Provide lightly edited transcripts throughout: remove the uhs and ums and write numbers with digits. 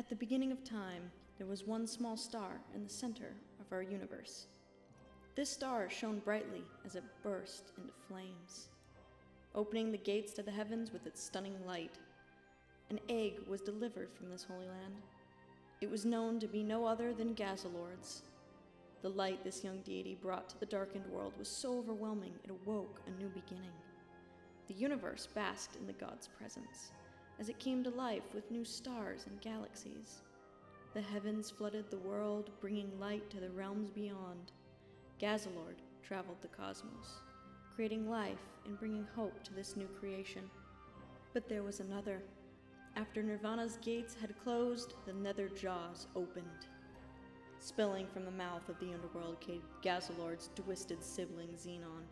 At the beginning of time, there was one small star in the center of our universe. This star shone brightly as it burst into flames, opening the gates to the heavens with its stunning light. An egg was delivered from this holy land. It was known to be no other than Gazalord's. The light this young deity brought to the darkened world was so overwhelming it awoke a new beginning. The universe basked in the god's presence, as it came to life with new stars and galaxies. The heavens flooded the world, bringing light to the realms beyond. Gazalord traveled the cosmos, creating life and bringing hope to this new creation. But there was another. After Nirvana's gates had closed, the nether jaws opened. Spilling from the mouth of the underworld came Gazalord's twisted sibling Xenon.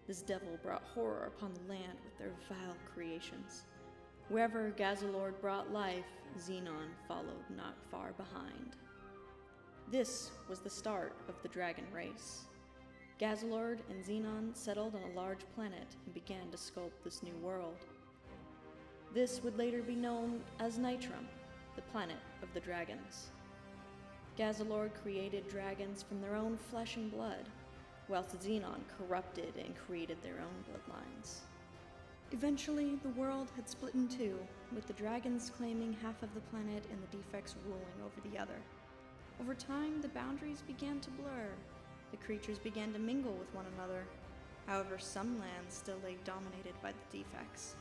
This devil brought horror upon the land with their vile creations. Wherever Gazalord brought life, Xenon followed not far behind. This was the start of the dragon race. Gazalord and Xenon settled on a large planet and began to sculpt this new world. This would later be known as Nitrum, the planet of the dragons. Gazalord created dragons from their own flesh and blood, whilst Xenon corrupted and created their own bloodlines. Eventually, the world had split in two, with the dragons claiming half of the planet and the defects ruling over the other. Over time, the boundaries began to blur. The creatures began to mingle with one another. However, some lands still lay dominated by the defects.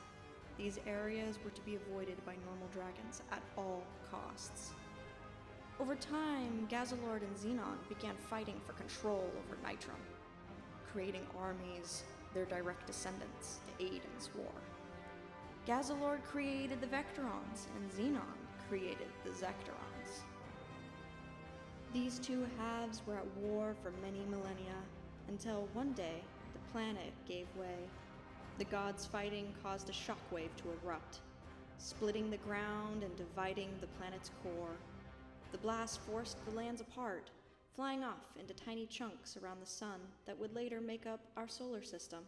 These areas were to be avoided by normal dragons at all costs. Over time, Gazalord and Xenon began fighting for control over Nitrum, creating armies, their direct descendants, to aid in this war. Gazalord created the Vectorons, and Xenon created the Zectorons. These two halves were at war for many millennia, until one day, the planet gave way. The gods fighting caused a shockwave to erupt, splitting the ground and dividing the planet's core. The blast forced the lands apart, flying off into tiny chunks around the sun that would later make up our solar system.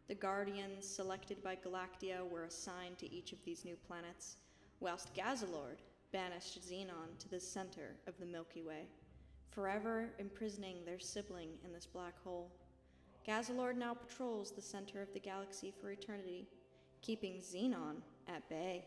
The guardians selected by Galactia were assigned to each of these new planets, whilst Gazalord banished Xenon to the center of the Milky Way, forever imprisoning their sibling in this black hole. Gazalord now patrols the center of the galaxy for eternity, keeping Xenon at bay.